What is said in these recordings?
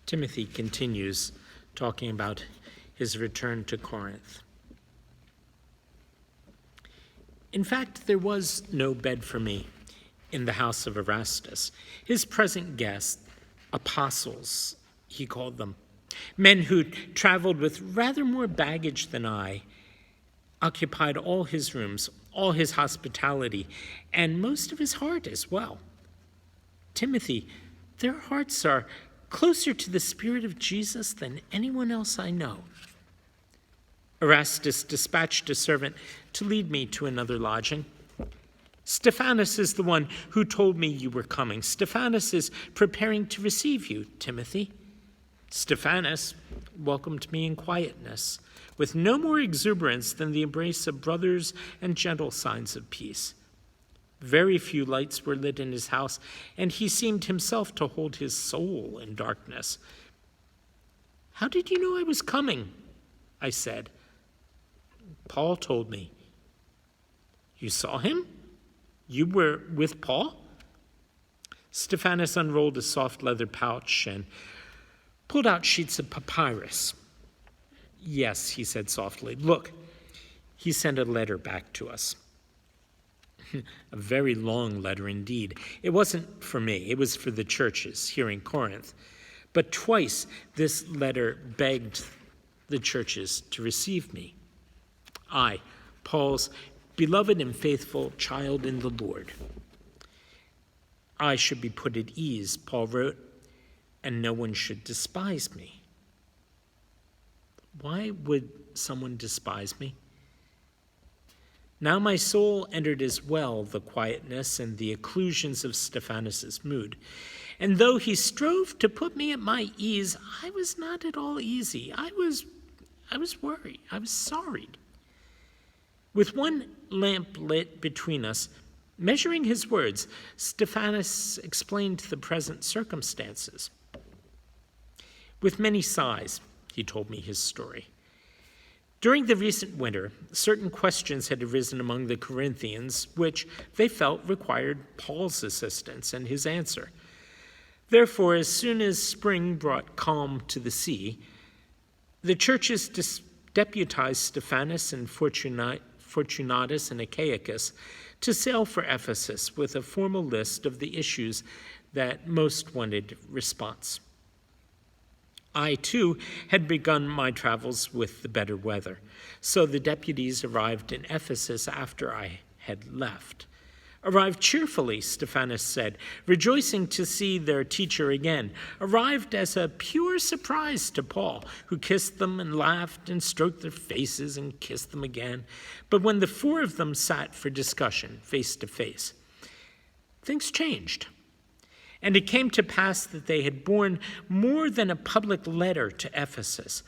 Timothy continues talking about his return to Corinth. In fact, there was no bed for me in the house of Erastus. His present guests, apostles, he called them, men who traveled with rather more baggage than I, occupied all his rooms, all his hospitality, and most of his heart as well. Timothy, their hearts are closer to the Spirit of Jesus than anyone else I know. Erastus dispatched a servant to lead me to another lodging. Stephanas is the one who told me you were coming. Stephanas is preparing to receive you, Timothy. Stephanas welcomed me in quietness, with no more exuberance than the embrace of brothers and gentle signs of peace. Very few lights were lit in his house, and he seemed himself to hold his soul in darkness. "How did you know I was coming?" I said. "Paul told me." "You saw him? You were with Paul?" Stephanas unrolled a soft leather pouch and pulled out sheets of papyrus. "Yes," he said softly. "Look, he sent a letter back to us." A very long letter indeed. It wasn't for me. It was for the churches here in Corinth. But twice this letter begged the churches to receive me. I, Paul's beloved and faithful child in the Lord. I should be put at ease, Paul wrote, and no one should despise me. Why would someone despise me? Now my soul entered as well the quietness and the occlusions of Stephanas's mood. And though he strove to put me at my ease, I was not at all easy. I was worried. I was sorry. With one lamp lit between us, measuring his words, Stephanas explained the present circumstances. With many sighs, he told me his story. During the recent winter, certain questions had arisen among the Corinthians, which they felt required Paul's assistance and his answer. Therefore, as soon as spring brought calm to the sea, the churches deputized Stephanas and Fortunatus and Achaicus to sail for Ephesus with a formal list of the issues that most wanted response. I, too, had begun my travels with the better weather, so the deputies arrived in Ephesus after I had left. Arrived cheerfully, Stephanas said, rejoicing to see their teacher again. Arrived as a pure surprise to Paul, who kissed them and laughed and stroked their faces and kissed them again. But when the four of them sat for discussion, face to face, things changed. And it came to pass that they had borne more than a public letter to Ephesus.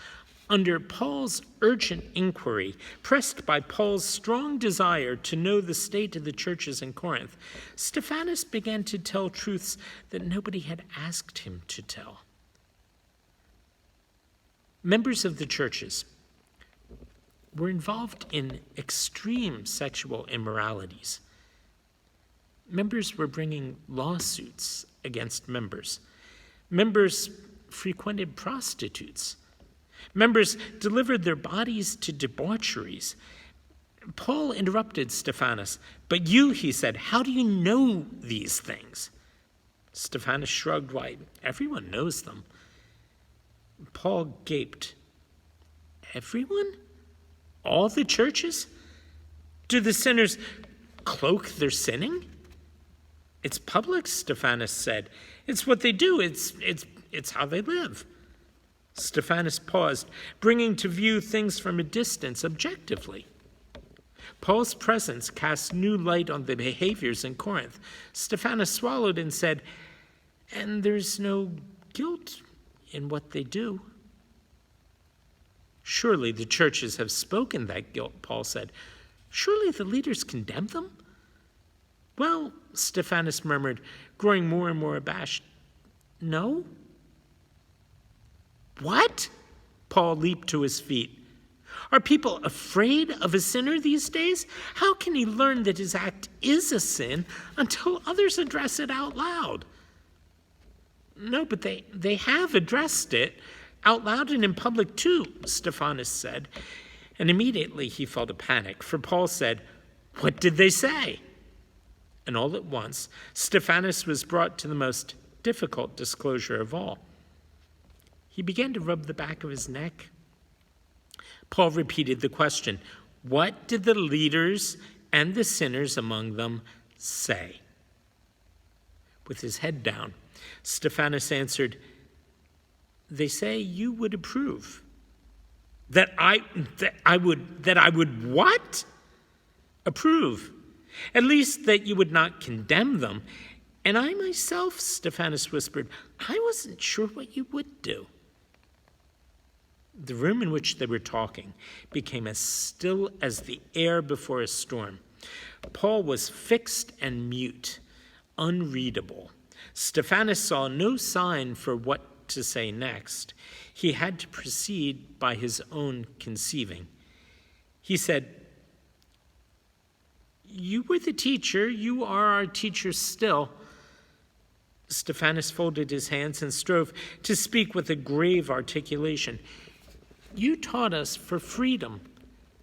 Under Paul's urgent inquiry, pressed by Paul's strong desire to know the state of the churches in Corinth, Stephanas began to tell truths that nobody had asked him to tell. Members of the churches were involved in extreme sexual immoralities. Members were bringing lawsuits against members. Members frequented prostitutes. Members delivered their bodies to debaucheries. Paul interrupted Stephanas. "But you," he said, "how do you know these things?" Stephanas shrugged. "Why, everyone knows them." Paul gaped. "Everyone? All the churches? Do the sinners cloak their sinning?" "It's public," Stephanas said. "It's what they do. It's how they live." Stephanas paused, bringing to view things from a distance objectively. Paul's presence cast new light on the behaviors in Corinth. Stephanas swallowed and said, "And there's no guilt in what they do." "Surely the churches have spoken that guilt," Paul said. "Surely the leaders condemn them?" "Well," Stephanas murmured, growing more and more abashed, "no." "What?" Paul leaped to his feet. "Are people afraid of a sinner these days? How can he learn that his act is a sin until others address it out loud?" No, but they have addressed it out loud and in public too, Stephanas said. And immediately he felt a panic, for Paul said, "What did they say?" And all at once, Stephanas was brought to the most difficult disclosure of all. He began to rub the back of his neck. Paul repeated the question, "What did the leaders and the sinners among them say?" With his head down, Stephanas answered, "They say you would approve." That I would what? Approve. At least that you would not condemn them. And I myself, Stephanas whispered, I wasn't sure what you would do. The room in which they were talking became as still as the air before a storm. Paul was fixed and mute, unreadable. Stephanas saw no sign for what to say next. He had to proceed by his own conceiving. He said, "You were the teacher. You are our teacher still." Stephanas folded his hands and strove to speak with a grave articulation. "You taught us for freedom.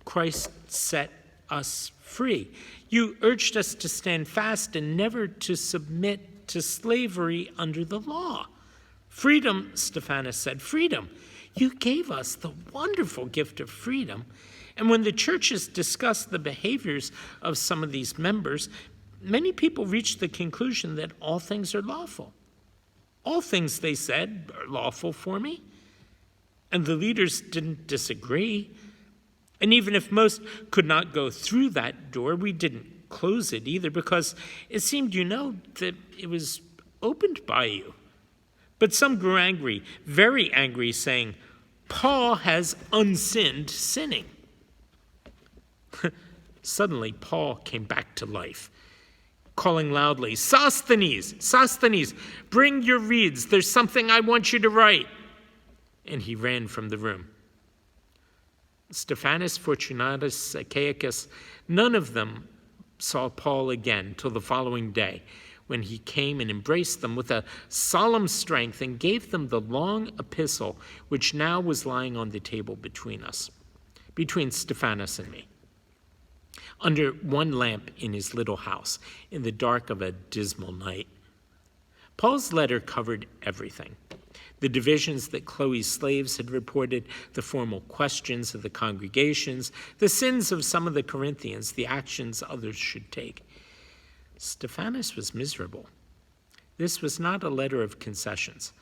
Christ set us free. You urged us to stand fast and never to submit to slavery under the law." "Freedom," Stephanas said, "freedom. You gave us the wonderful gift of freedom. And when the churches discussed the behaviors of some of these members, many people reached the conclusion that all things are lawful. All things, they said, are lawful for me. And the leaders didn't disagree. And even if most could not go through that door, we didn't close it either, because it seemed, that it was opened by you. But some grew angry, very angry, saying, 'Paul has unsinned sinning.'" Suddenly, Paul came back to life, calling loudly, Sosthenes, bring your reeds. There's something I want you to write." And he ran from the room. Stephanas, Fortunatus, Achaicus, none of them saw Paul again till the following day, when he came and embraced them with a solemn strength and gave them the long epistle which now was lying on the table between Stephanas and me, under one lamp in his little house, in the dark of a dismal night. Paul's letter covered everything: the divisions that Chloe's slaves had reported, the formal questions of the congregations, the sins of some of the Corinthians, the actions others should take. Stephanas was miserable. This was not a letter of concessions.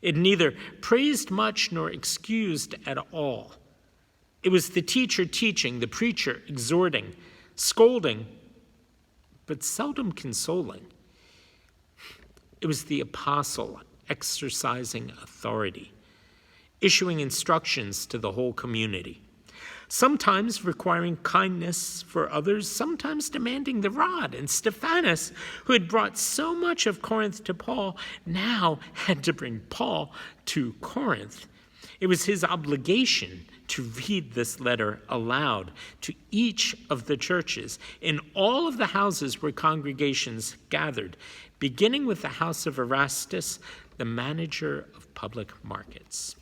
It neither praised much nor excused at all. It was the teacher teaching, the preacher exhorting, scolding, but seldom consoling. It was the apostle exercising authority, issuing instructions to the whole community, sometimes requiring kindness for others, sometimes demanding the rod. And Stephanas, who had brought so much of Corinth to Paul, now had to bring Paul to Corinth. It was his obligation to read this letter aloud to each of the churches in all of the houses where congregations gathered, beginning with the house of Erastus, the manager of public markets.